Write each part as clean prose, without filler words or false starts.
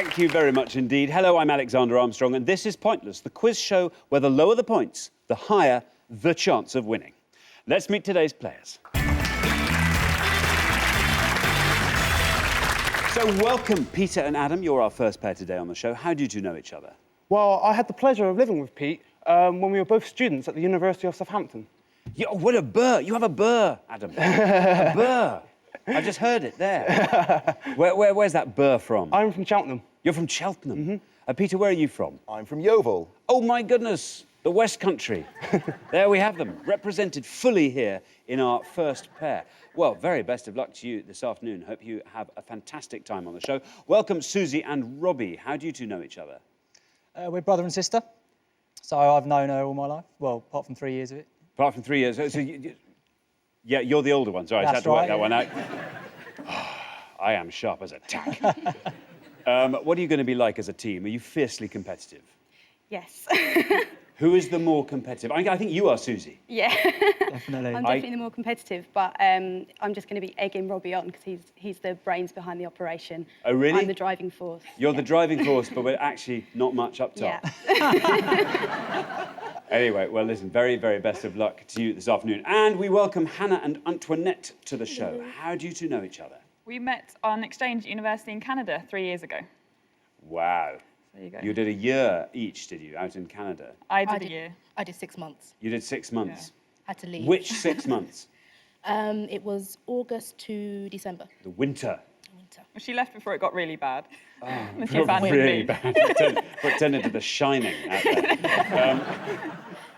Thank you very much indeed. Hello, I'm Alexander Armstrong, and this is Pointless, the quiz show where the lower the points, the higher the chance of winning. Let's meet today's players. So welcome, Peter and Adam. You're our first pair today on the show. How did you know each other? Well, I had the pleasure of living with Pete when we were both students at the University of Southampton. Yeah, oh, what a burr. You have a burr, Adam. A burr. I just heard it there. Where's that burr from? I'm from Cheltenham. You're from Cheltenham? Mm-hmm. Peter, where are you from? I'm from Yeovil. Oh, my goodness. The West Country. There we have them, represented fully here in our first pair. Well, very best of luck to you this afternoon. Hope you have a fantastic time on the show. Welcome, Susie and Robbie. How do you two know each other? We're brother and sister. So I've known her all my life. Well, apart from 3 years of it. Apart from 3 years. So yeah, you're the older one. Sorry, I had to work that one out. I am sharp as a tack. What are you going to be like as a team? Are you fiercely competitive? Yes. Who is the more competitive? I think you are, Susie. Yeah. Definitely. I'm definitely the more competitive, but I'm just going to be egging Robbie on because he's the brains behind the operation. Oh, really? I'm the driving force. You're the driving force, but we're actually not much up top. Yeah. Anyway, well, listen, very, very best of luck to you this afternoon. And we welcome Hannah and Antoinette to the show. How do you two know each other? We met on exchange at university in Canada 3 years ago. Wow. There you go. You did a year each, did you, out in Canada? I did a year. I did 6 months. You did 6 months? Yeah. Had to leave. Which 6 months? It was August to December. The winter. Well, she left before it got really bad. Oh, And she abandoned really me. bad. It turned into The Shining out there.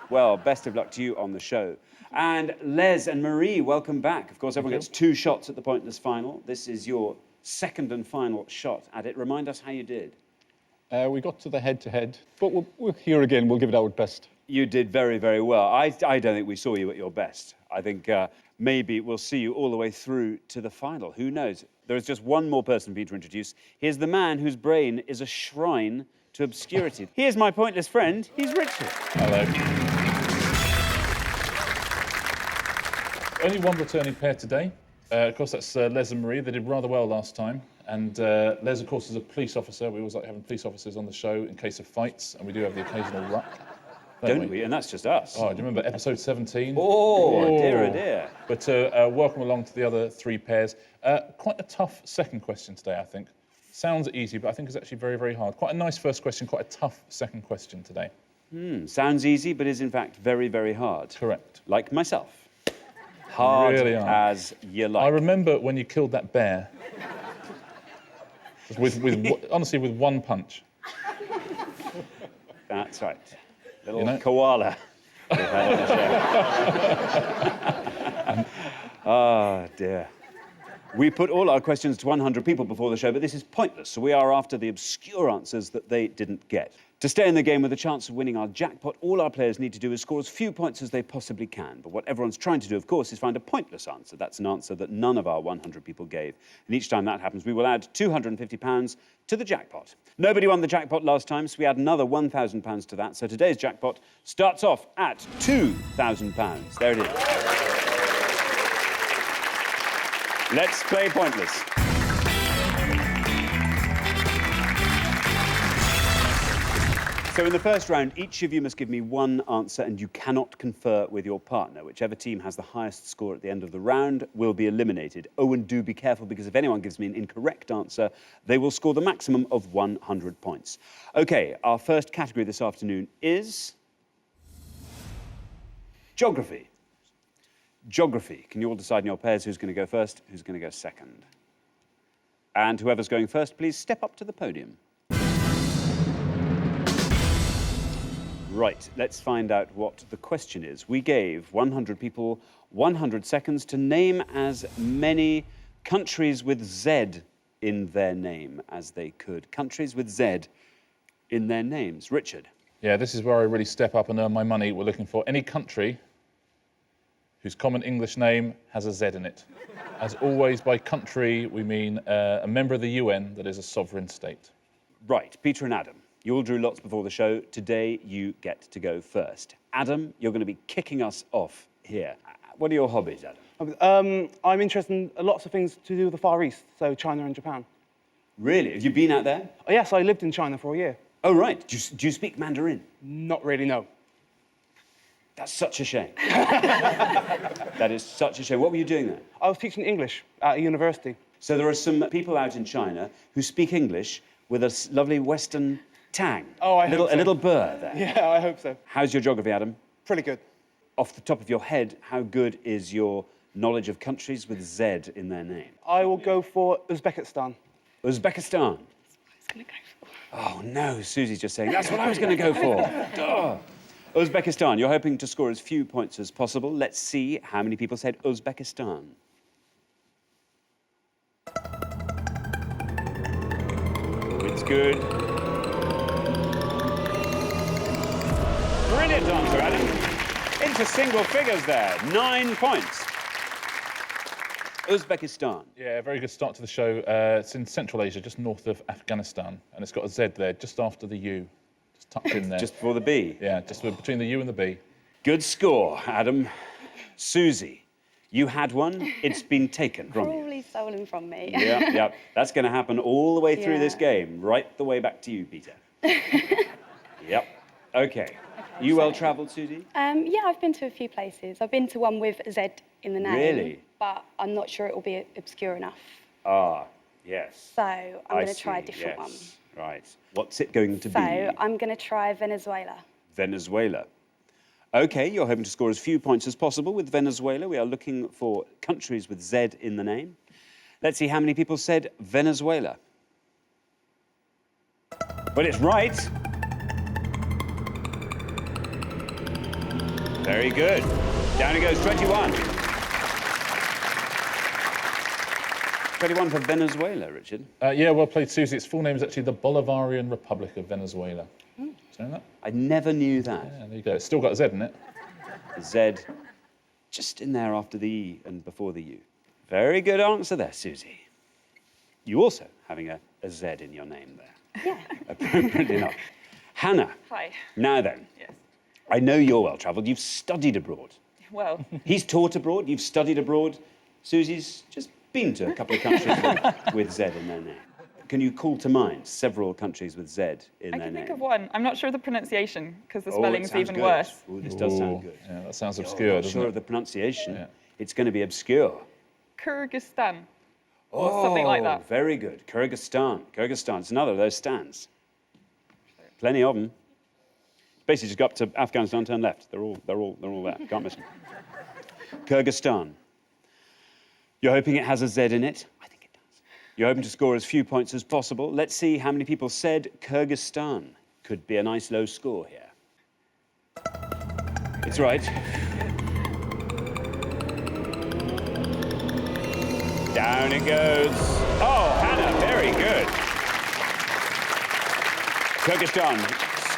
Well, best of luck to you on the show. And Les and Marie, welcome back. Of course, everyone gets 2 shots at the Pointless final. This is your second and final shot at it. Remind us how you did. We got to the head-to-head, but we're here again. We'll give it our best. You did very, very well. I don't think we saw you at your best. I think maybe we'll see you all the way through to the final. Who knows? There is just one more person for you to introduce. Here's the man whose brain is a shrine to obscurity. Here's my pointless friend. He's Richard. Hello. Only one returning pair today. Of course, that's Les and Marie. They did rather well last time. And Les, of course, is a police officer. We always like having police officers on the show in case of fights, and we do have the occasional ruck. Don't we? And that's just us. Oh, do you remember episode 17? Oh, dear, oh dear. But welcome along to the other 3 pairs. Quite a tough second question today, I think. Sounds easy, but I think it's actually very, very hard. Quite a nice first question, quite a tough second question today. Sounds easy, but is in fact very, very hard. Correct. Like myself. Hard really as you like. I remember when you killed that bear. Honestly, with 1 punch. That's right. Little koala we've had on the show. Oh, dear. We put all our questions to 100 people before the show, but this is pointless, so we are after the obscure answers that they didn't get. To stay in the game with a chance of winning our jackpot, all our players need to do is score as few points as they possibly can. But what everyone's trying to do, of course, is find a pointless answer. That's an answer that none of our 100 people gave. And each time that happens, we will add £250 to the jackpot. Nobody won the jackpot last time, so we add another £1,000 to that. So today's jackpot starts off at £2,000. There it is. Let's play Pointless. So in the first round, each of you must give me 1 answer and you cannot confer with your partner. Whichever team has the highest score at the end of the round will be eliminated. Oh, and do be careful, because if anyone gives me an incorrect answer, they will score the maximum of 100 points. OK, our first category this afternoon is geography. Geography. Can you all decide in your pairs who's going to go first, who's going to go second? And whoever's going first, please step up to the podium. Right, let's find out what the question is. We gave 100 people 100 seconds to name as many countries with Z in their name as they could. Countries with Z in their names. Richard. Yeah, this is where I really step up and earn my money. We're looking for any country whose common English name has a Z in it. As always, by country, we mean a member of the UN that is a sovereign state. Right, Peter and Adam. You all drew lots before the show. Today, you get to go first. Adam, you're going to be kicking us off here. What are your hobbies, Adam? I'm interested in lots of things to do with the Far East, so China and Japan. Really? Have you been out there? Oh, yes, I lived in China for a year. Oh, right. Do you speak Mandarin? Not really, no. That's such a shame. That is such a shame. What were you doing there? I was teaching English at a university. So there are some people out in China who speak English with a lovely Western tang. Oh, I hope so. A little burr there. Yeah, I hope so. How's your geography, Adam? Pretty good. Off the top of your head, how good is your knowledge of countries with Z in their name? I will go for Uzbekistan. Uzbekistan. Oh, no, Susie's just saying, that's what I was going to go for. Duh. Uzbekistan, you're hoping to score as few points as possible. Let's see how many people said Uzbekistan. It's good. Brilliant answer, Adam. Into single figures there. 9 points. Uzbekistan. Yeah, very good start to the show. It's in Central Asia, just north of Afghanistan, and it's got a Z there, just after the U, just tucked in there. Just before the B. Yeah, just between the U and the B. Good score, Adam. Susie, you had one. It's been taken from you. Probably stolen from me. Yeah. That's going to happen all the way through this Yeah. game, right the way back to you, Peter. Yep. Okay. You well travelled, Susie? Yeah, I've been to a few places. I've been to one with Z in the name. Really? But I'm not sure it will be obscure enough. Ah, yes. So I'm going to try a see, different one. yes. Right. What's it going to So be? I'm going to try Venezuela. Venezuela. Okay, you're hoping to score as few points as possible with Venezuela. We are looking for countries with Z in the name. Let's see how many people said Venezuela. But it's right. Very good. Down it goes, 21. 21 for Venezuela, Richard. Yeah, well played, Susie. Its full name is actually the Bolivarian Republic of Venezuela. Do you know that? I never knew that. Yeah, there you go. It's still got a Z in it. Z just in there after the E and before the U. Very good answer there, Susie. You also having a Z in your name there. Yeah. Appropriately enough. Hannah, Hi. now then, Yes. I know you're well travelled. You've studied abroad. Well, He's taught abroad, you've studied abroad. Susie's just been to a couple of countries with Z in their name. Can you call to mind several countries with Z in I their can name? think of one. I'm not sure of the pronunciation because the Oh, it spelling's sounds even good. worse. Oh, this does sound Ooh, good. Yeah, that sounds You're obscure, not doesn't sure it? of the pronunciation. Yeah. It's going to be obscure. Kyrgyzstan. Oh, something like that. Very good. Kyrgyzstan. Kyrgyzstan. It's another of those stands. Plenty of them. Basically, just go up to Afghanistan, turn left. They're all there. Can't miss them. Kyrgyzstan. You're hoping it has a Z in it? I think it does. You're hoping to score as few points as possible. Let's see how many people said Kyrgyzstan. Could be a nice low score here. It's right. Down it goes. Oh, Hannah, very good. Kyrgyzstan,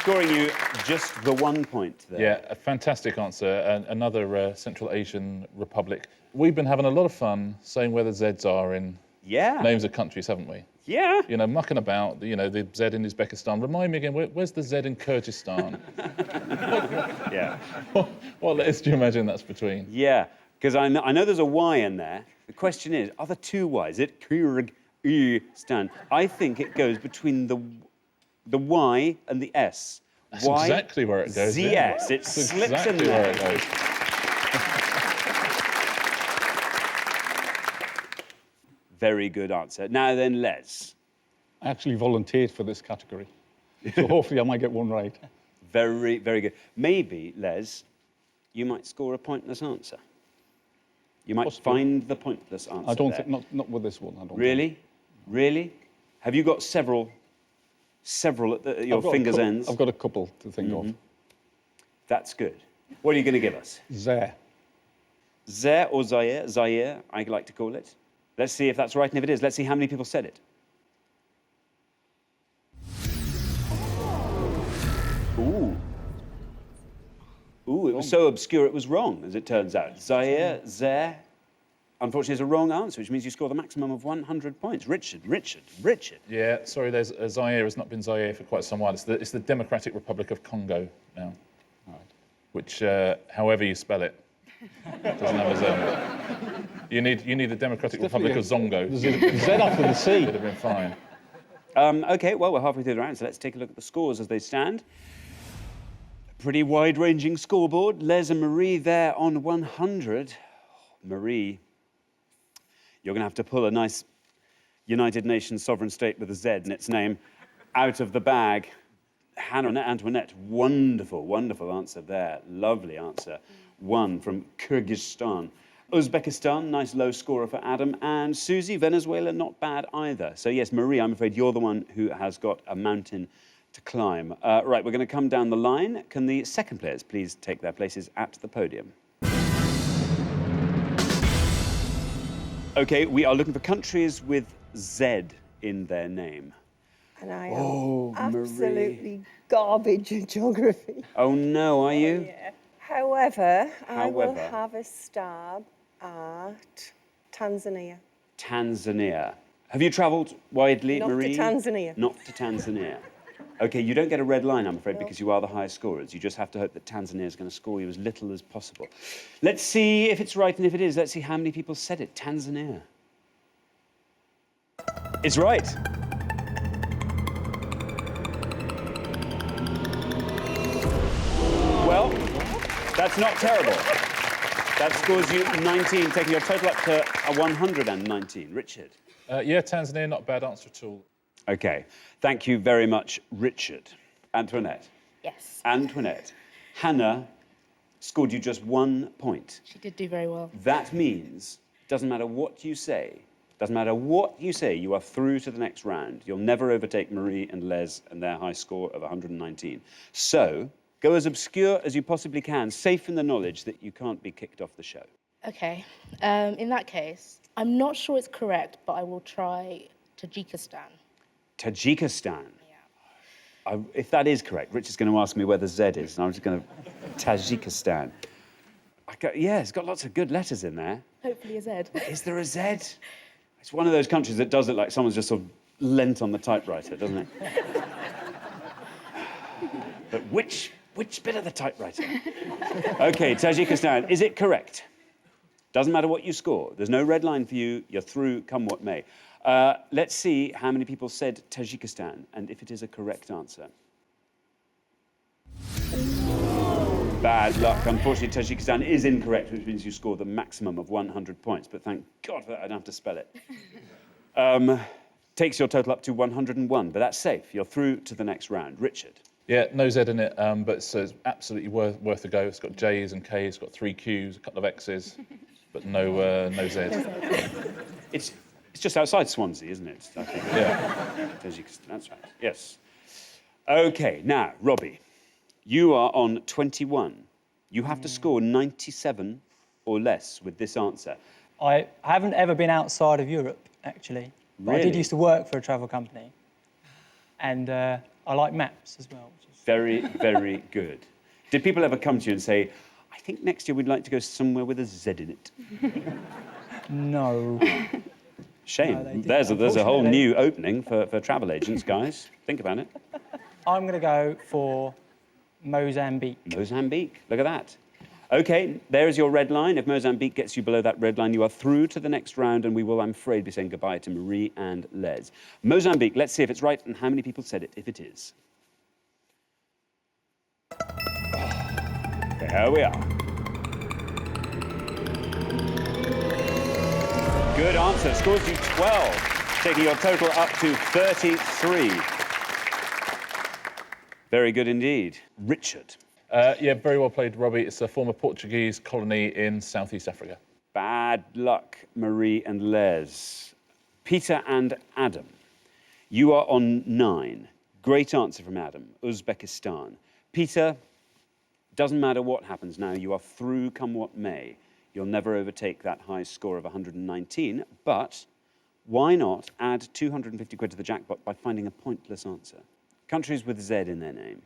scoring you just the 1 point there. Yeah, a fantastic answer. Another Central Asian republic. We've been having a lot of fun saying where the Zs are in Yeah. names of countries, haven't we? Yeah. You know, mucking about, you know, the Z in Uzbekistan. Remind me again, where's the Z in Kyrgyzstan? Yeah. What letters do you imagine that's between? Yeah. Because I know there's a Y in there. The question is, are there two Ys? Is it Kyrgyzstan? I think it goes between the Y and the S. That's Y, exactly where it goes. yeah. ZS. It That's slips exactly in where there. it goes. Very good answer. Now then, Les. I actually volunteered for this category, so hopefully I might get one right. Very, very good. Maybe, Les, you might score a pointless answer. You might Possibly. find the pointless answer. I don't there. think, not with this one. I don't think. Really? Really? Have you got several at your I've got a fingers' cou- ends? I've got a couple to think of. That's good. What are you going to give us? There. Zaire or Zaire? Zaire, I like to call it. Let's see if that's right, and if it is, let's see how many people said it. Ooh. Ooh, it was so obscure it was wrong, as it turns out. Zaire, unfortunately, is a wrong answer, which means you score the maximum of 100 points. Richard. Yeah, sorry, there's Zaire has not been Zaire for quite some while. It's the Democratic Republic of Congo now, which, however you spell it, doesn't have a Z. You need the Democratic Republic of Zongo. There's a Z after the C. Would have been fine. OK, well, we're halfway through the round, so let's take a look at the scores as they stand. Pretty wide-ranging scoreboard. Les and Marie there on 100. Marie, you're going to have to pull a nice United Nations sovereign state with a Z in its name out of the bag. Hannah and Antoinette, wonderful, wonderful answer there. Lovely answer. 1 from Kyrgyzstan. Uzbekistan, nice low scorer for Adam. And Susie, Venezuela, not bad either. So yes, Marie, I'm afraid you're the one who has got a mountain to climb. Right, we're going to come down the line. Can the second players please take their places at the podium? OK, we are looking for countries with Z in their name. And I am absolutely garbage at geography. Oh, no, are you? Yeah. However, I will have a stab at Tanzania. Tanzania. Have you travelled widely, Marie? Not to Tanzania. Not to Tanzania. OK, you don't get a red line, I'm afraid, because you are the highest scorers. You just have to hope that Tanzania is going to score you as little as possible. Let's see if it's right, and if it is, let's see how many people said it. Tanzania. It's right. Well, that's not terrible. That scores you 19, taking your total up to 119. Richard? Yeah, Tanzania, not a bad answer at all. OK. Thank you very much, Richard. Antoinette? Yes. Antoinette. Hannah scored you just 1 point. She did do very well. That means, doesn't matter what you say, you are through to the next round. You'll never overtake Marie and Les and their high score of 119. So, go as obscure as you possibly can, safe in the knowledge that you can't be kicked off the show. Okay. In that case, I'm not sure it's correct, but I will try Tajikistan. Tajikistan? Yeah. If that is correct, Rich is going to ask me where the Z is, and I'm just going to... Tajikistan. Yeah, it's got lots of good letters in there. Hopefully a Z. Is there a Z? It's one of those countries that does look like someone's just sort of leant on the typewriter, doesn't it? But which bit of the typewriter? OK, Tajikistan. Is it correct? Doesn't matter what you score. There's no red line for you. You're through, come what may. Let's see how many people said Tajikistan, and if it is a correct answer. Bad luck. Unfortunately, Tajikistan is incorrect, which means you score the maximum of 100 points. But thank God for that, I don't have to spell it. Takes your total up to 101, but that's safe. You're through to the next round. Richard? Yeah, no Z in it, but so it's absolutely worth a go. It's got J's and K's, it's got 3 Q's, a couple of X's, but no Z. It's just outside Swansea, isn't it? I think. Yeah. Tajikistan, that's right. Yes. OK, now, Robbie, you are on 21. You have to score 97 or less with this answer. I haven't ever been outside of Europe, actually. But I did Really? used to work for a travel company. And I like maps as well. Very, very good. Did people ever come to you and say, I think next year we'd like to go somewhere with a Z in it? No. Shame. No, they didn't, There's a whole unfortunately. new opening for travel agents, guys. Think about it. I'm going to go for Mozambique. Mozambique. Look at that. OK, there is your red line. If Mozambique gets you below that red line, you are through to the next round, and we will, I'm afraid, be saying goodbye to Marie and Les. Mozambique, let's see if it's right and how many people said it, if it is. There we are. Good answer. Scores you 12, taking your total up to 33. Very good indeed. Richard. Yeah, very well played, Robbie. It's a former Portuguese colony in Southeast Africa. Bad luck, Marie and Les. Peter and Adam. You are on 9. Great answer from Adam. Uzbekistan. Peter, doesn't matter what happens now. You are through, come what may. You'll never overtake that high score of 119. But why not add 250 quid to the jackpot by finding a pointless answer? Countries with Z in their name.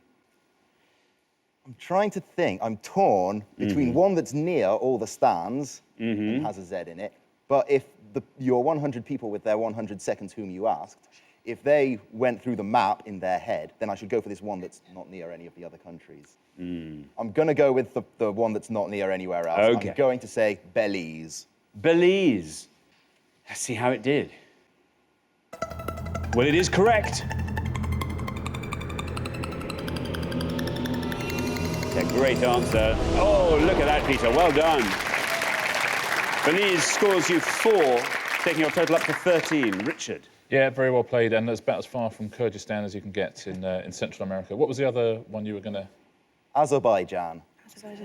I'm trying to think. I'm torn between one that's near all the stands and has a Z in it. But if your 100 people with their 100 seconds whom you asked, if they went through the map in their head, then I should go for this one that's not near any of the other countries. I'm going to go with the one that's not near anywhere else. Okay. I'm going to say Belize. Belize. Let's see how it did. Well, it is correct. A great answer. Oh, look at that, Peter. Well done. Belize scores you 4, taking your total up to 13. Richard. Yeah, very well played, and that's about as far from Kyrgyzstan as you can get in Central America. What was the other one you were going to... Azerbaijan.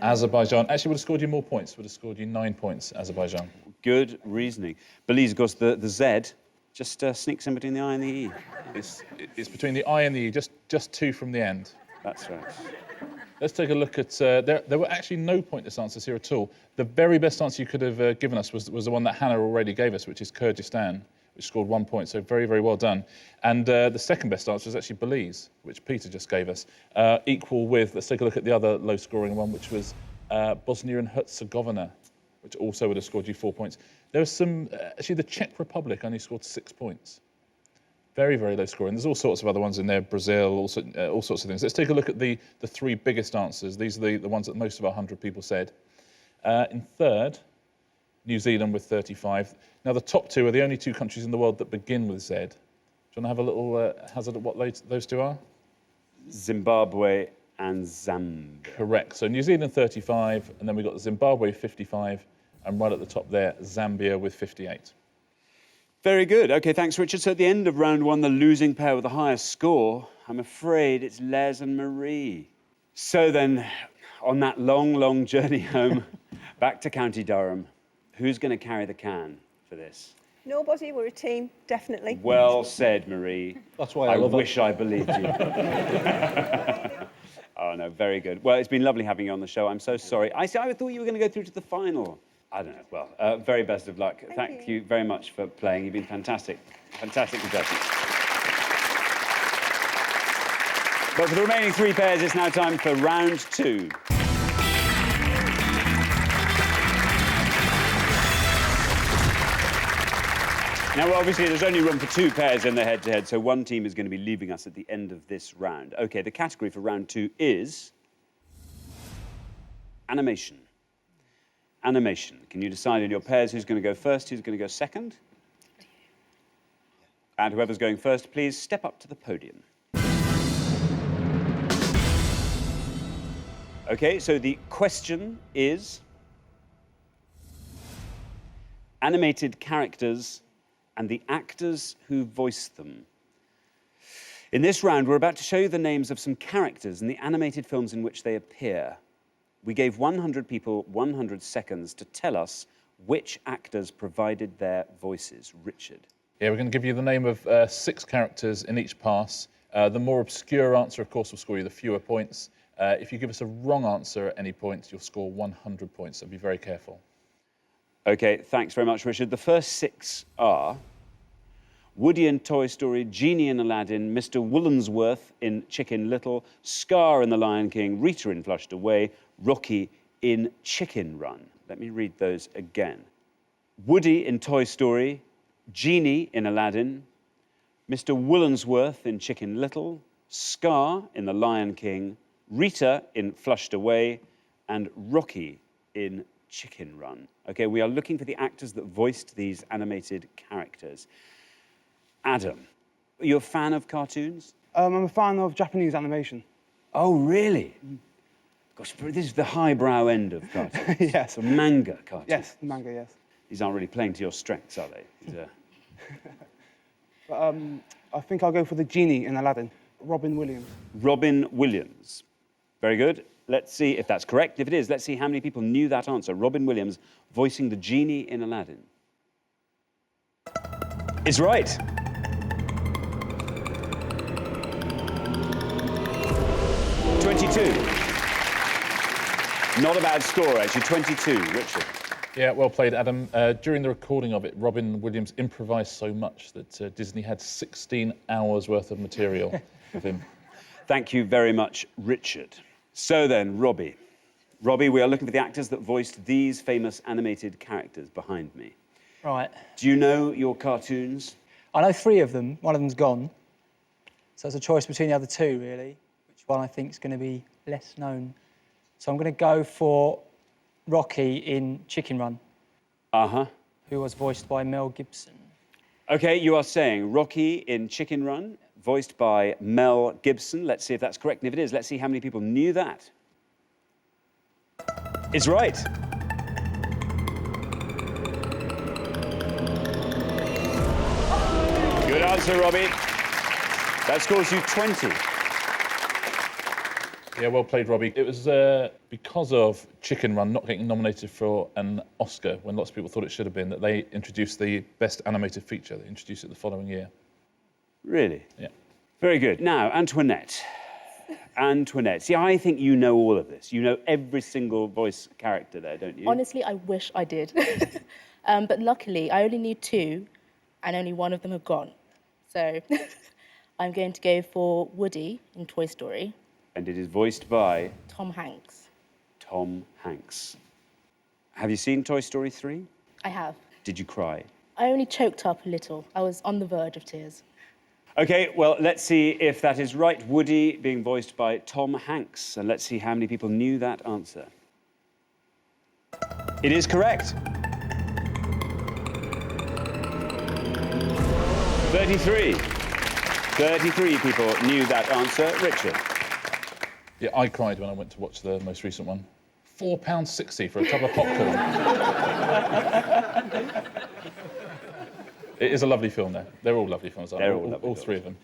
Azerbaijan. Actually, would have scored you more points. Would have scored you 9 points, Azerbaijan. Good reasoning. Belize, of course, the Z just sneaks in between the I and the E. It's between the I and the E, just 2 from the end. That's right. Let's take a look at... there were actually no pointless answers here at all. The very best answer you could have given us was the one that Hannah already gave us, which is Kyrgyzstan, which scored 1 point, so very, very well done. And the second best answer is actually Belize, which Peter just gave us, equal with... Let's take a look at the other low-scoring one, which was Bosnia and Herzegovina, which also would have scored you 4 points. There was some... actually, the Czech Republic only scored 6 points. Very, very low scoring. There's all sorts of other ones in there, Brazil, all sorts of things. Let's take a look at the 3 biggest answers. These are the ones that most of our 100 people said. In third, New Zealand with 35. Now, the top 2 are the only 2 countries in the world that begin with Z. Do you want to have a little hazard at what those 2 are? Zimbabwe and Zambia. Correct. So New Zealand 35, and then we've got Zimbabwe 55, and right at the top there, Zambia with 58. Very good. OK, thanks, Richard. So at the end of round 1, the losing pair with the highest score, I'm afraid it's Les and Marie. So then, on that long, long journey home, back to County Durham, who's going to carry the can for this? Nobody, we're a team, definitely. Well said, Marie. That's why I love wish I believed you. Oh, no, very good. Well, it's been lovely having you on the show. I'm so sorry. I thought you were going to go through to the final. I don't know. Well, very best of luck. Thank you very much for playing. You've been fantastic. Fantastic contestants. But for the remaining 3 pairs, it's now time for round 2. Now, obviously, there's only room for 2 pairs in the head-to-head, so one team is going to be leaving us at the end of this round. OK, the category for round 2 is animation. Animation. Can you decide in your pairs who's going to go first, who's going to go second? And whoever's going first, please step up to the podium. OK, so the question is animated characters and the actors who voice them. In this round, we're about to show you the names of some characters in the animated films in which they appear. We gave 100 people 100 seconds to tell us which actors provided their voices. Richard. Yeah, we're going to give you the name of 6 characters in each pass. The more obscure answer, of course, will score you the fewer points. If you give us a wrong answer at any point, you'll score 100 points, so be very careful. OK, thanks very much, Richard. The first 6 are Woody in Toy Story, Genie in Aladdin, Mr. Woolensworth in Chicken Little, Scar in The Lion King, Rita in Flushed Away, Rocky in Chicken Run. Let me read those again. Woody in Toy Story, Genie in Aladdin, Mr. Woolensworth in Chicken Little, Scar in The Lion King, Rita in Flushed Away, and Rocky in Chicken Run. OK, we are looking for the actors that voiced these animated characters. Adam, are you a fan of cartoons? I'm a fan of Japanese animation. Oh, really? Gosh, this is the highbrow end of cartoons. Yes. So manga cartoons. Yes, manga, yes. These aren't really playing to your strengths, are they? But, I think I'll go for the Genie in Aladdin, Robin Williams. Robin Williams. Very good. Let's see if that's correct. If it is, let's see how many people knew that answer. Robin Williams voicing the Genie in Aladdin. It's right. Not a bad score, actually. 22. Richard. Yeah, well played, Adam. During the recording of it, Robin Williams improvised so much that Disney had 16 hours worth of material of him. Thank you very much, Richard. So then, Robbie. Robbie, we are looking for the actors that voiced these famous animated characters behind me. Right. Do you know your cartoons? I know 3 of them. One of them's gone. So it's a choice between the other 2, really. Which one I think is going to be less known. So I'm going to go for Rocky in Chicken Run. Uh-huh. Who was voiced by Mel Gibson. OK, you are saying Rocky in Chicken Run, voiced by Mel Gibson. Let's see if that's correct. And if it is, let's see how many people knew that. It's right. Good answer, Robbie. That scores you 20. Yeah, well played, Robbie. It was because of Chicken Run not getting nominated for an Oscar when lots of people thought it should have been that they introduced the Best Animated Feature. They introduced it the following year. Really? Yeah. Very good. Now, Antoinette. Antoinette. See, I think you know all of this. You know every single voice character there, don't you? Honestly, I wish I did. But luckily, I only knew 2, and only one of them have gone. So I'm going to go for Woody in Toy Story. And it is voiced by? Tom Hanks. Tom Hanks. Have you seen Toy Story 3? I have. Did you cry? I only choked up a little. I was on the verge of tears. OK, well, let's see if that is right. Woody being voiced by Tom Hanks. And let's see how many people knew that answer. It is correct. 33. 33 people knew that answer. Richard. Yeah, I cried when I went to watch the most recent one. £4.60 for a tub of popcorn. It is a lovely film, though. They're all lovely films, aren't they? They're all lovely films. 3 of them.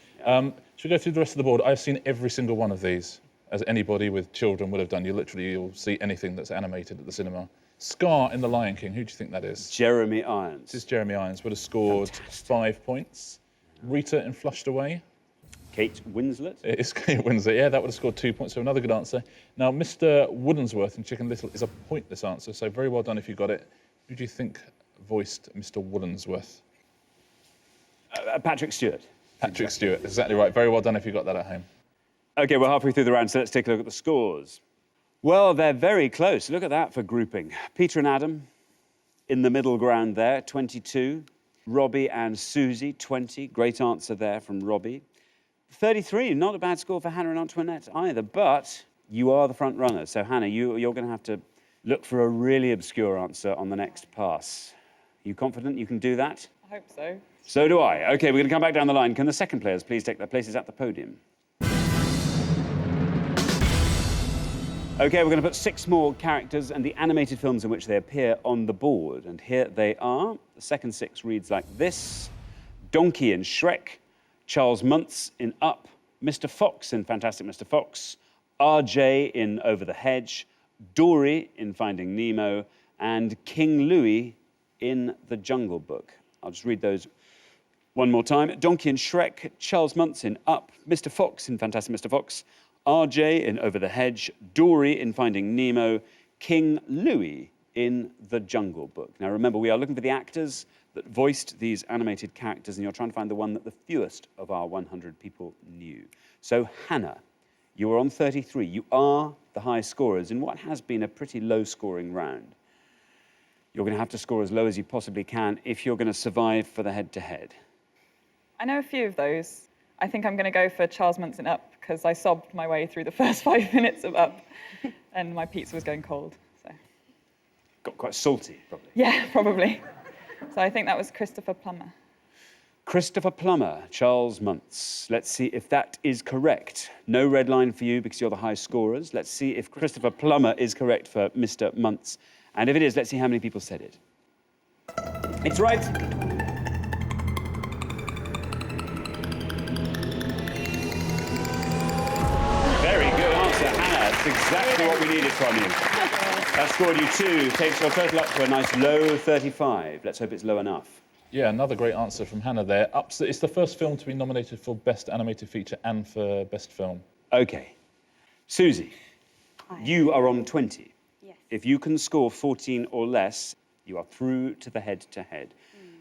Should we go through the rest of the board? I've seen every single one of these, as anybody with children would have done. You'll see anything that's animated at the cinema. Scar in The Lion King, who do you think that is? Jeremy Irons. This is Jeremy Irons, would have scored 5 points. Rita in Flushed Away. Kate Winslet. It is Kate Winslet, yeah, that would have scored 2 points, so another good answer. Now, Mr. Woodensworth in Chicken Little is a pointless answer, so very well done if you got it. Who do you think voiced Mr. Woodensworth? Patrick Stewart. Patrick Stewart, exactly right. Very well done if you got that at home. OK, we're halfway through the round, so let's take a look at the scores. Well, they're very close. Look at that for grouping. Peter and Adam in the middle ground there, 22. Robbie and Susie, 20. Great answer there from Robbie. 33, not a bad score for Hannah and Antoinette either, but you are the front runner. So, Hannah, you're going to have to look for a really obscure answer on the next pass. Are you confident you can do that? I hope so. So do I. OK, we're going to come back down the line. Can the second players please take their places at the podium? OK, we're going to put 6 more characters and the animated films in which they appear on the board. And here they are. The second 6 reads like this. Donkey in Shrek, Charles Muntz in Up, Mr. Fox in Fantastic Mr. Fox, RJ in Over the Hedge, Dory in Finding Nemo, and King Louie in The Jungle Book. I'll just read those one more time. Donkey in Shrek, Charles Muntz in Up, Mr. Fox in Fantastic Mr. Fox, RJ in Over the Hedge, Dory in Finding Nemo, King Louie in The Jungle Book. Now remember, we are looking for the actors that voiced these animated characters, and you're trying to find the one that the fewest of our 100 people knew. So, Hannah, you are on 33. You are the high scorers in what has been a pretty low-scoring round. You're going to have to score as low as you possibly can if you're going to survive for the head-to-head. I know a few of those. I think I'm going to go for Charles Muntz in Up, because I sobbed my way through the first 5 minutes of Up, and my pizza was going cold. So. Got quite salty, probably. Yeah, probably. So I think that was Christopher Plummer. Christopher Plummer, Charles Muntz. Let's see if that is correct. No red line for you because you're the high scorers. Let's see if Christopher Plummer is correct for Mr. Muntz. And if it is, let's see how many people said it. It's right. Very good answer, Hannah. That's exactly what we needed from you. That scored you 2, takes your total up to a nice low 35. Let's hope it's low enough. Yeah, another great answer from Hannah there. It's the first film to be nominated for Best Animated Feature and for Best Film. OK. Susie, you are on 20. Yes. If you can score 14 or less, you are through to the head-to-head.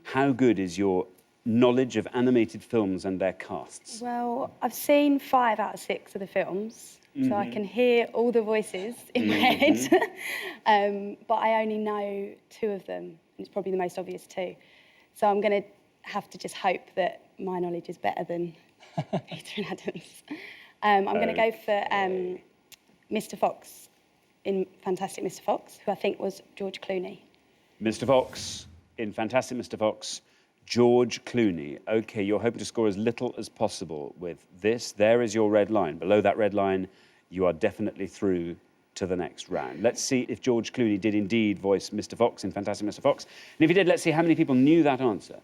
How good is your knowledge of animated films and their casts? Well, I've seen 5 out of 6 of the films, so I can hear all the voices in my head. But I only know 2 of them, and it's probably the most obvious 2. So I'm going to have to just hope that my knowledge is better than Peter and Adam's. I'm going to go for Mr. Fox in Fantastic Mr. Fox, who I think was George Clooney. Mr. Fox in Fantastic Mr. Fox, George Clooney. OK, you're hoping to score as little as possible with this. There is your red line. Below that red line, you are definitely through to the next round. Let's see if George Clooney did indeed voice Mr. Fox in Fantastic Mr. Fox. And if he did, let's see how many people knew that answer.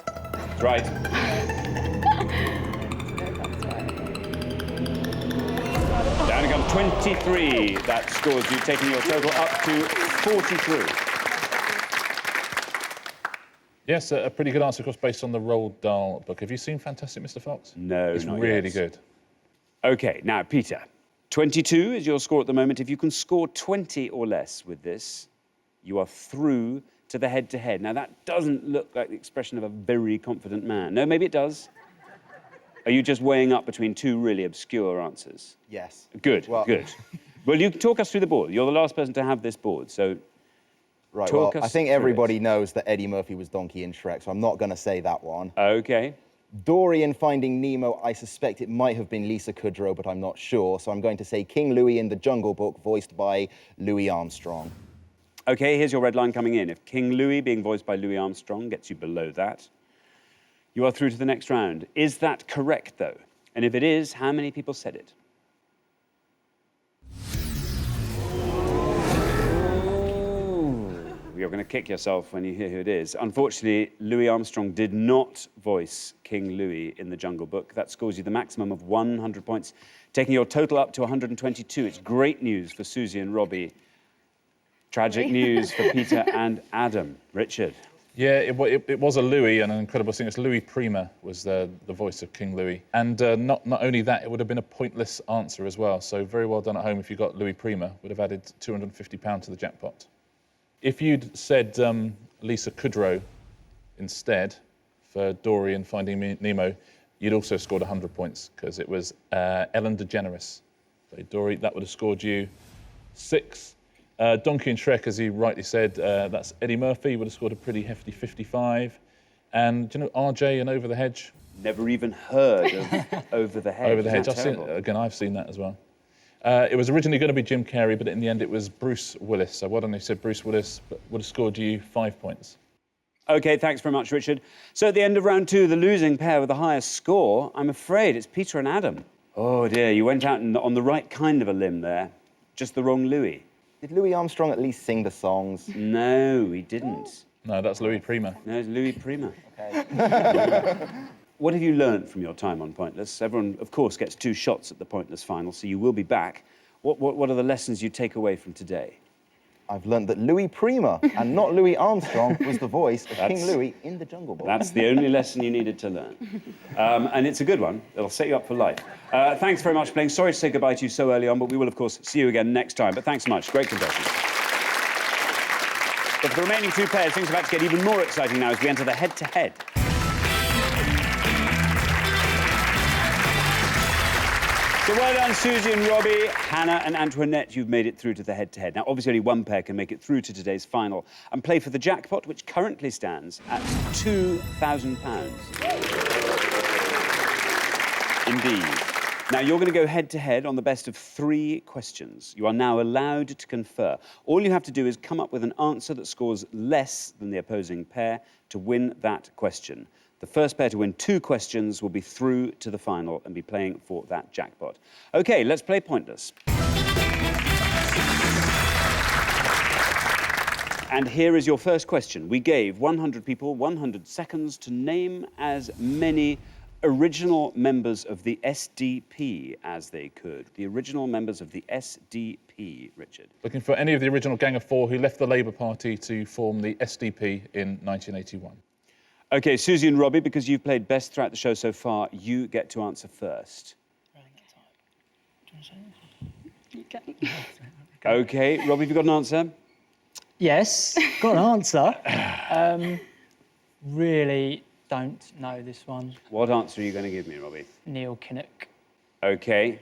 That's right. Down it comes 23. That scores you, taking your total up to 43. Yes, a pretty good answer, of course, based on the Roald Dahl book. Have you seen Fantastic Mr. Fox? No, it's not really yet. good. OK, now, Peter, 22 is your score at the moment. If you can score 20 or less with this, you are through to the head-to-head. Now, that doesn't look like the expression of a very confident man. No, maybe it does. Are you just weighing up between two really obscure answers? Yes. Good, Well- good. Well, you talk us through the board. You're the last person to have this board, so Right, talk well, us I think through everybody it. knows that Eddie Murphy was Donkey in Shrek, so I'm not going to say that one. OK. Dory in Finding Nemo, I suspect it might have been Lisa Kudrow, but I'm not sure. So I'm going to say King Louie in The Jungle Book, voiced by Louis Armstrong. OK, here's your red line coming in. If King Louie, being voiced by Louis Armstrong, gets you below that, you are through to the next round. Is that correct, though? And if it is, how many people said it? You're going to kick yourself when you hear who it is. Unfortunately, Louis Armstrong did not voice King Louis in The Jungle Book. That scores you the maximum of 100 points, taking your total up to 122. It's great news for Susie and Robbie. Tragic news for Peter and Adam. Richard. Yeah, it was a Louis, and an incredible singer. It's Louis Prima was the voice of King Louis. And not only that, it would have been a pointless answer as well. So very well done at home if you got Louis Prima. Would have added £250 to the jackpot. If you'd said Lisa Kudrow instead for Dory and Finding Nemo, you'd also scored 100 points because it was Ellen DeGeneres. So Dory, that would have scored you 6. Donkey and Shrek, as you rightly said, that's Eddie Murphy, would have scored a pretty hefty 55. And do you know RJ and Over the Hedge? Never even heard of Over the Hedge. Over the Hedge. Isn't that I've seen that as well. It was originally going to be Jim Carrey, but in the end it was Bruce Willis. So well done, you said Bruce Willis, but would have scored you 5 points. OK, thanks very much, Richard. So at the end of round 2, the losing pair with the highest score, I'm afraid it's Peter and Adam. Oh, dear, you went out on the right kind of a limb there. Just the wrong Louis. Did Louis Armstrong at least sing the songs? No, he didn't. No, that's Louis Prima. No, it's Louis Prima. Okay. What have you learned from your time on Pointless? Everyone, of course, gets 2 shots at the Pointless final, so you will be back. What are the lessons you take away from today? I've learned that Louis Prima, and not Louis Armstrong, was the voice of King Louis in The Jungle Book. That's the only lesson you needed to learn. And it's a good one. It'll set you up for life. Thanks very much for playing. Sorry to say goodbye to you so early on, but we will, of course, see you again next time. But thanks so much. Great contestants. But for the remaining 2 pairs, things are about to get even more exciting now as we enter the head-to-head. So well done, Susie and Robbie. Hannah and Antoinette, you've made it through to the head-to-head. Now, obviously, only one pair can make it through to today's final and play for the jackpot, which currently stands at £2,000. Indeed. Now, you're going to go head-to-head on the best of 3 questions. You are now allowed to confer. All you have to do is come up with an answer that scores less than the opposing pair to win that question. The first pair to win 2 questions will be through to the final and be playing for that jackpot. OK, let's play Pointless. And here is your first question. We gave 100 people 100 seconds to name as many original members of the SDP as they could. The original members of the SDP, Richard. Looking for any of the original Gang of 4 who left the Labour Party to form the SDP in 1981. OK, Susie and Robbie, because you've played best throughout the show so far, you get to answer first. OK, Robbie, have you got an answer? Yes, got an answer. Really don't know this one. What answer are you going to give me, Robbie? Neil Kinnock. OK.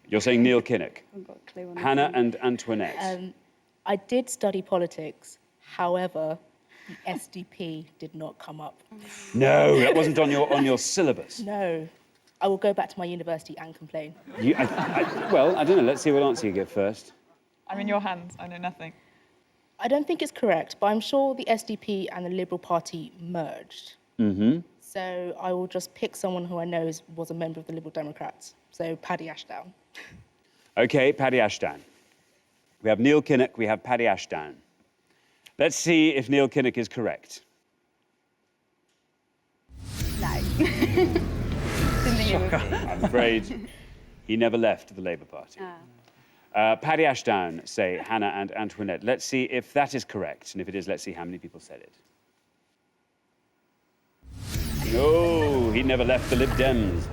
You're saying Neil Kinnock. I've got a clue on that Hannah one. and Antoinette. I did study politics. However, the SDP did not come up. No, that wasn't on your syllabus. No. I will go back to my university and complain. Well, I don't know. Let's see what answer you give first. I'm in your hands. I know nothing. I don't think it's correct, but I'm sure the SDP and the Liberal Party merged. Mm-hmm. So I will just pick someone who I know was a member of the Liberal Democrats. So Paddy Ashdown. OK, Paddy Ashdown. We have Neil Kinnock, we have Paddy Ashdown. Let's see if Neil Kinnock is correct. No. Didn't think it would be. I'm afraid he never left the Labour Party. Paddy Ashdown, say Hannah and Antoinette. Let's see if that is correct. And if it is, let's see how many people said it. No, he never left the Lib Dems.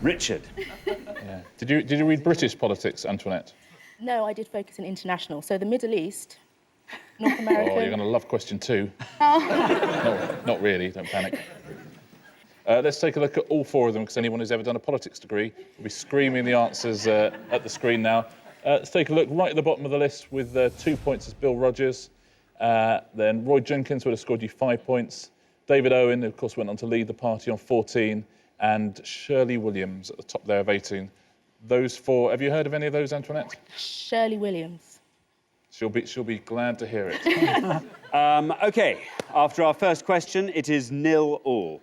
Richard. Yeah. Did you read British politics, Antoinette? No, I did focus on international. So the Middle East, North America. Oh, you're going to love question 2. Not really, don't panic. Let's take a look at all 4 of them, because anyone who's ever done a politics degree will be screaming the answers at the screen now. Let's take a look right at the bottom of the list with 2 points is Bill Rogers. Then Roy Jenkins would have scored you 5 points. David Owen, of course, went on to lead the party on 14. And Shirley Williams at the top there of 18. Those 4, have you heard of any of those, Antoinette? Shirley Williams. She'll be glad to hear it. OK, after our first question, it is 0-all.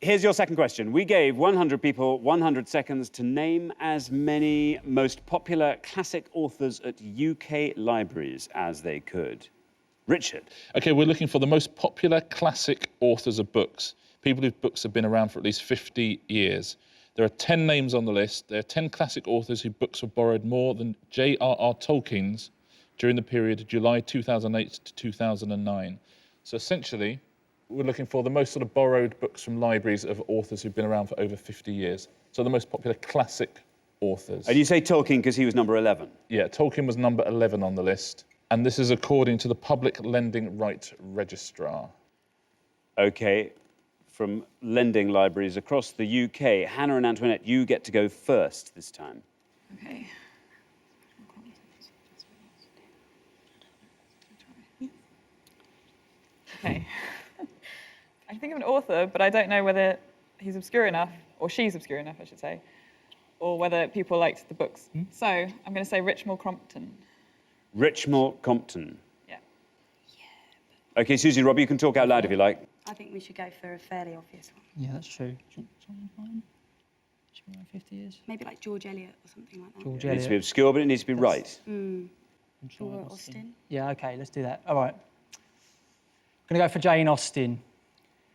Here's your second question. We gave 100 people 100 seconds to name as many most popular classic authors at UK libraries as they could. Richard. OK, we're looking for the most popular classic authors of books, people whose books have been around for at least 50 years. There are 10 names on the list. There are 10 classic authors whose books were borrowed more than J.R.R. Tolkien's during the period of July 2008 to 2009. So essentially, we're looking for the most sort of borrowed books from libraries of authors who've been around for over 50 years. So the most popular classic authors. And you say Tolkien because he was number 11? Yeah, Tolkien was number 11 on the list. And this is according to the Public Lending Right Registrar. OK, from lending libraries across the UK. Hannah and Antoinette, you get to go first this time. Okay. Okay. I can think of an author, but I don't know whether he's obscure enough, or she's obscure enough, I should say, or whether people liked the books. So I'm going to say Richmore Crompton. Richmore Compton. Yeah. OK, Susie, Robbie, you can talk out loud if you like. I think we should go for a fairly obvious one. Yeah, that's true. Do you want someone mine? She's been around 50 years. Maybe like George Eliot or something like that. George It needs to be Eliot. obscure, but it needs to be right. Or Austen. Yeah, OK, let's do that. All right. I'm going to go for Jane Austen.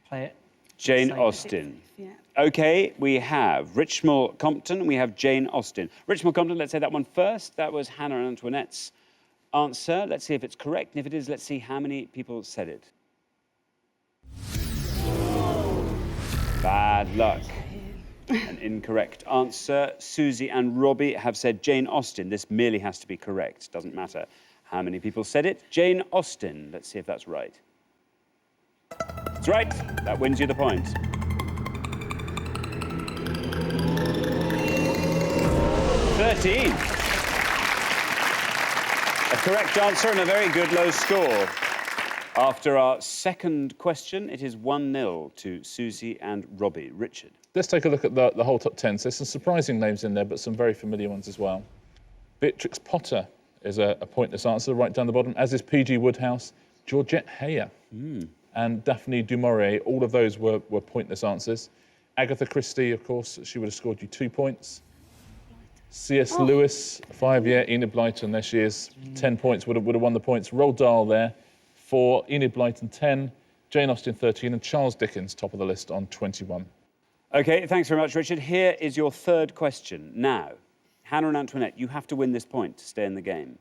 Play it. Jane Safe. Austen. Yeah. OK, we have Richmore Compton, we have Jane Austen. Richmore Compton, let's say that one first. That was Hannah and Antoinette's answer. Let's see if it's correct. And if it is, let's see how many people said it. Bad luck. An incorrect answer. Susie and Robbie have said Jane Austen. This merely has to be correct. Doesn't matter how many people said it. Jane Austen. Let's see if that's right. That's right. That wins you the point. 13. A correct answer and a very good low score. After our second question, it is 1-0 to Susie and Robbie. Richard. Let's take a look at the whole top 10. So there's some surprising names in there, but some very familiar ones as well. Beatrix Potter is a pointless answer right down the bottom, as is P.G. Wodehouse, Georgette Heyer, and Daphne du Maurier. All of those were pointless answers. Agatha Christie, of course, she would have scored you 2 points. C.S. Lewis, 5, yeah, Enid Blyton, there she is, 10 points, would have won the points. Roald Dahl there, 4, Enid Blyton, 10, Jane Austen, 13, and Charles Dickens, top of the list on 21. OK, thanks very much, Richard. Here is your third question. Now, Hannah and Antoinette, you have to win this point to stay in the game.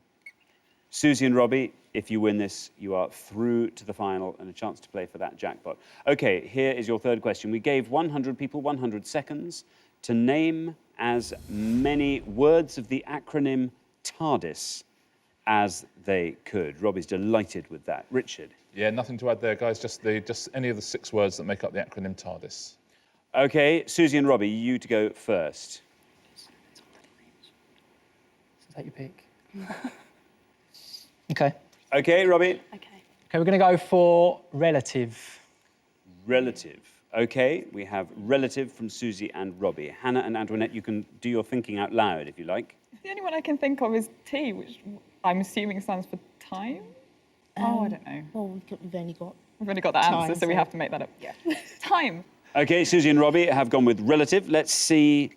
Susie and Robbie, if you win this, you are through to the final and a chance to play for that jackpot. OK, here is your third question. We gave 100 people 100 seconds to name as many words of the acronym TARDIS as they could. Robbie's delighted with that. Richard. Yeah, nothing to add there, guys. Just any of the 6 words that make up the acronym TARDIS. OK, Susie and Robbie, you to go first. Take your pick. OK. OK, Robbie. Okay. OK, we're going to go for relative. Relative. OK, we have relative from Susie and Robbie. Hannah and Antoinette, you can do your thinking out loud if you like. The only one I can think of is T, which I'm assuming stands for Time? Oh, I don't know. Well, we've only got... We've only got that Time, answer, so we so- have to make that up. Yeah. Time. OK, Susie and Robbie have gone with relative. Let's see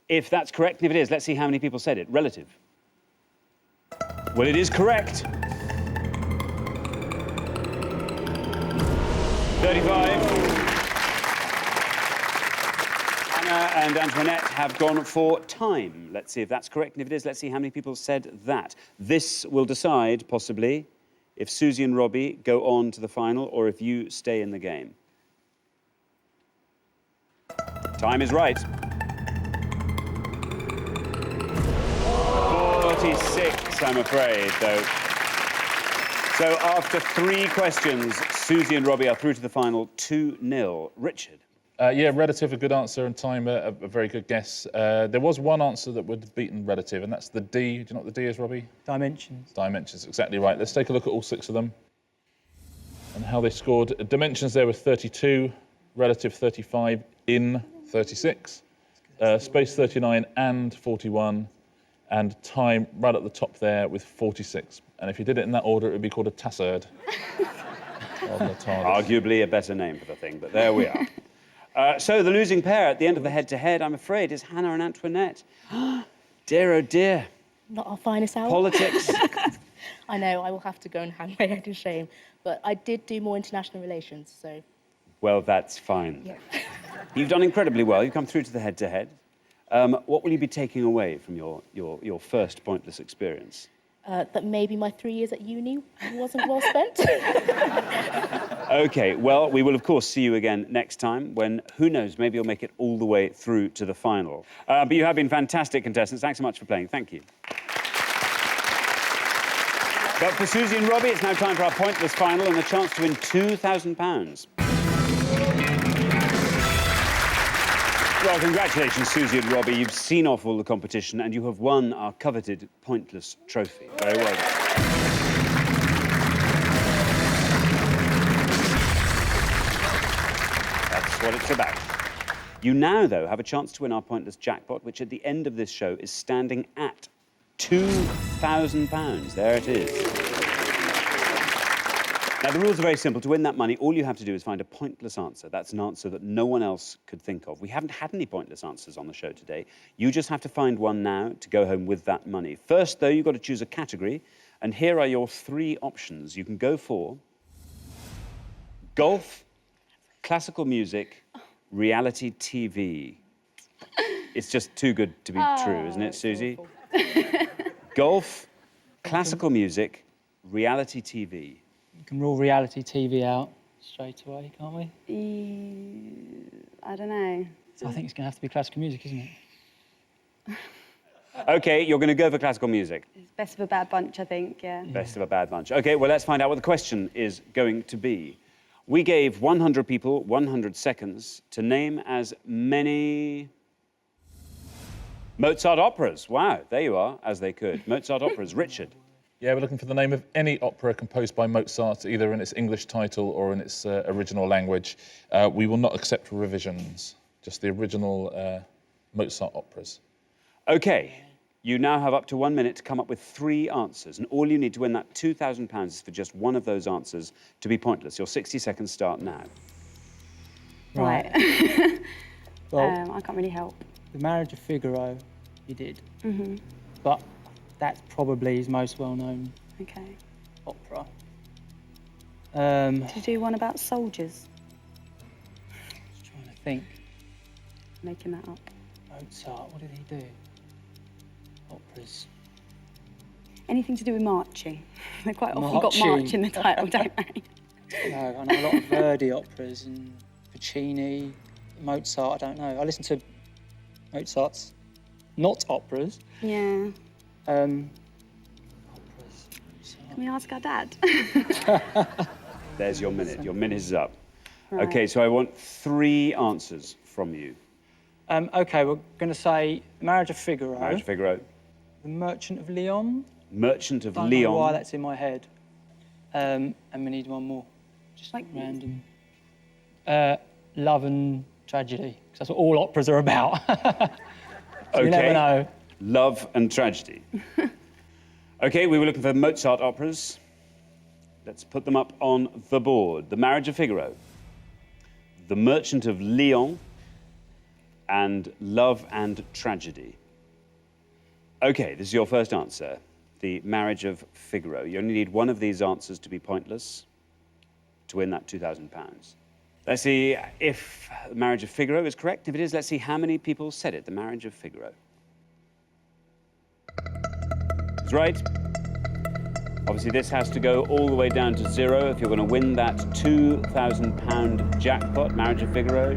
if that's correct. And if it is, let's see how many people said it. Relative. Well, it is correct. 35. Anna and Antoinette have gone for time. Let's see if that's correct. And if it is, let's see how many people said that. This will decide, possibly, if Susie and Robbie go on to the final or if you stay in the game. Time is right. 46, I'm afraid, though. So after 3 questions, Susie and Robbie are through to the final 2-0. Richard. Yeah, relative, a good answer, and time, a very good guess. There was one answer that would have beaten relative, and that's the D. Do you know what the D is, Robbie? Dimensions. Dimensions, exactly right. Let's take a look at all 6 of them and how they scored. Dimensions there were 32, relative 35, in 36, space 39 and 41, and time right at the top there with 46. And if you did it in that order, it would be called a tassard on the target. Arguably a better name for the thing, but there we are. So the losing pair at the end of the head-to-head, I'm afraid, is Hannah and Antoinette. Dear, oh dear. Not our finest hour. Politics. I know, I will have to go and hang my head in shame. But I did do more international relations, so... Well, that's fine. Yeah. You've done incredibly well. You've come through to the head-to-head. What will you be taking away from your first pointless experience? That maybe my 3 years at uni wasn't well spent. OK, well, we will, of course, see you again next time when, who knows, maybe you'll make it all the way through to the final. But you have been fantastic contestants. Thanks so much for playing. Thank you. But for Susie and Robbie, it's now time for our pointless final and a chance to win £2,000. Well, congratulations, Susie and Robbie. You've seen off all the competition and you have won our coveted pointless trophy. Very well done. That's what it's about. You now, though, have a chance to win our pointless jackpot, which at the end of this show is standing at £2,000. There it is. Now, the rules are very simple. To win that money, all you have to do is find a pointless answer. That's an answer that no one else could think of. We haven't had any pointless answers on the show today. You just have to find one now to go home with that money. First, though, you've got to choose a category, and here are your 3 options. You can go for golf, classical music, reality TV. It's just too good to be true, isn't it, Susie? Golf, classical music, reality TV. We can rule reality TV out straight away, can't we? I don't know. So I think it's going to have to be classical music, isn't it? OK, you're going to go for classical music. It's best of a bad bunch, I think, yeah. Best of a bad bunch. OK, well, let's find out what the question is going to be. We gave 100 people 100 seconds to name as many Mozart operas. Wow, there you are, as they could. Mozart operas. Richard. Yeah, we're looking for the name of any opera composed by Mozart, either in its English title or in its original language. We will not accept revisions, just the original Mozart operas. OK, you now have up to 1 minute to come up with 3 answers, and all you need to win that £2,000 is for just one of those answers to be pointless. Your 60 seconds start now. Right. Well, I can't really help. The Marriage of Figaro, he did. But that's probably his most well-known OK. opera. Did you do one about soldiers? Just trying to think. Making that up. Mozart, what did he do? Operas. Anything to do with marching. They quite often got Marching. march in the title, don't they? No, I know a lot of Verdi operas and Puccini, Mozart, I don't know. I listen to Mozart's not operas. Yeah. Operas. Can we ask our dad? There's your minute. Your minute is up. Right. OK, so I want 3 answers from you. OK, we're going to say Marriage of Figaro. Marriage of Figaro. The Merchant of Lyon. Merchant of Don't Lyon. know why that's in my head. And we need one more. Just Like- random. Love and Tragedy, because that's what all operas are about. So you never know. Love and Tragedy. OK, we were looking for Mozart operas. Let's put them up on the board. The Marriage of Figaro, The Merchant of Lyon, and Love and Tragedy. Okay, this is your first answer. The Marriage of Figaro. You only need one of these answers to be pointless to win that £2,000. Let's see if The Marriage of Figaro is correct. If it is, let's see how many people said it. The Marriage of Figaro. It's right. Obviously, this has to go all the way down to 0 if you're going to win that £2,000 jackpot. Marriage of Figaro.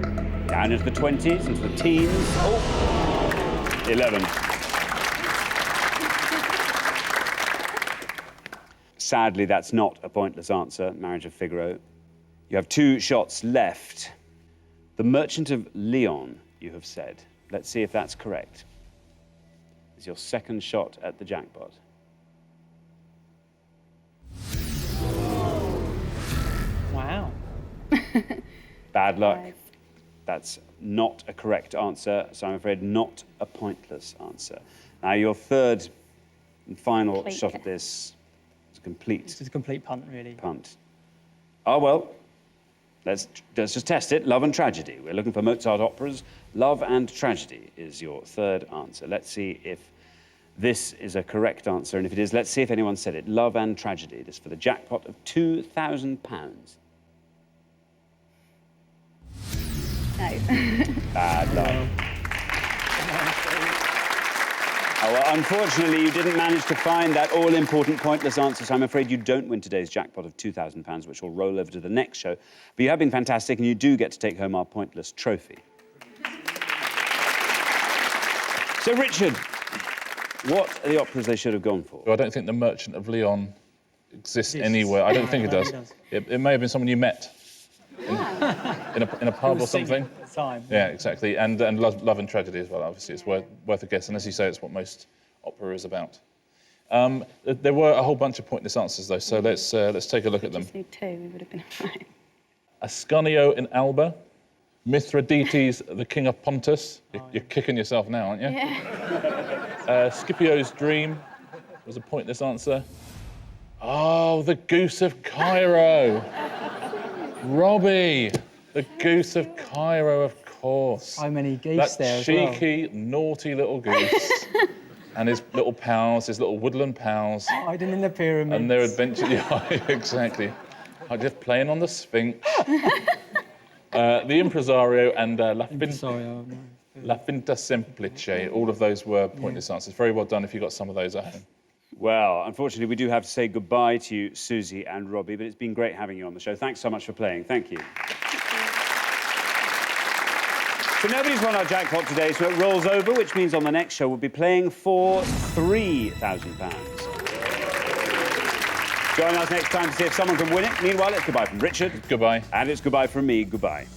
Down into the 20s, into the teens. Oh, 11. Sadly, that's not a pointless answer, Marriage of Figaro. You have 2 shots left. The Merchant of Lyon, you have said. Let's see if that's correct. It's your second shot at the jackpot. Wow. Bad luck. That's not a correct answer, so I'm afraid not a pointless answer. Now, your third and final shot at this is a complete This is a complete punt, really. punt. Oh, well, let's just test it. Love and Tragedy. We're looking for Mozart operas. Love and Tragedy is your third answer. Let's see if this is a correct answer, and if it is, let's see if anyone said it. Love and Tragedy. This is for the jackpot of £2,000. No. Bad luck. Oh, well, unfortunately, you didn't manage to find that all-important pointless answer, so I'm afraid you don't win today's jackpot of £2,000, which will roll over to the next show. But you have been fantastic, and you do get to take home our pointless trophy. So, Richard, what are the operas they should have gone for? I don't think The Merchant of Lyon exists anywhere. I don't think it does. It may have been someone you met in a pub or something. At the time. Yeah, exactly. And Love and Tragedy as well, obviously. It's worth a guess. And as you say, it's what most opera is about. There were a whole bunch of pointless answers, though, so let's take a look at them. Just need 2, we would have been right. Ascanio in Alba, Mithridates, the King of Pontus. You're kicking yourself now, aren't you? Yeah. Scipio's Dream was a pointless answer. Oh, the Goose of Cairo. Robbie, the Goose of Cairo, of course. So many geese there as well. That cheeky, naughty little goose. And his little pals, his little woodland pals. Hiding in the pyramids. And their adventure, yeah, exactly. I'm just playing on the Sphinx. The Impresario and La Finta Semplice. All of those were pointless answers. Very well done if you got some of those at home. Well, unfortunately, we do have to say goodbye to you, Susie and Robbie, but it's been great having you on the show. Thanks so much for playing. Thank you. So nobody's won our jackpot today, so it rolls over, which means on the next show we'll be playing for £3,000. Join us next time to see if someone can win it. Meanwhile, it's goodbye from Richard. Goodbye. And it's goodbye from me. Goodbye.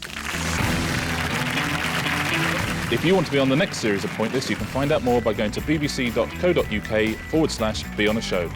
If you want to be on the next series of Pointless, you can find out more by going to bbc.co.uk/be on a show.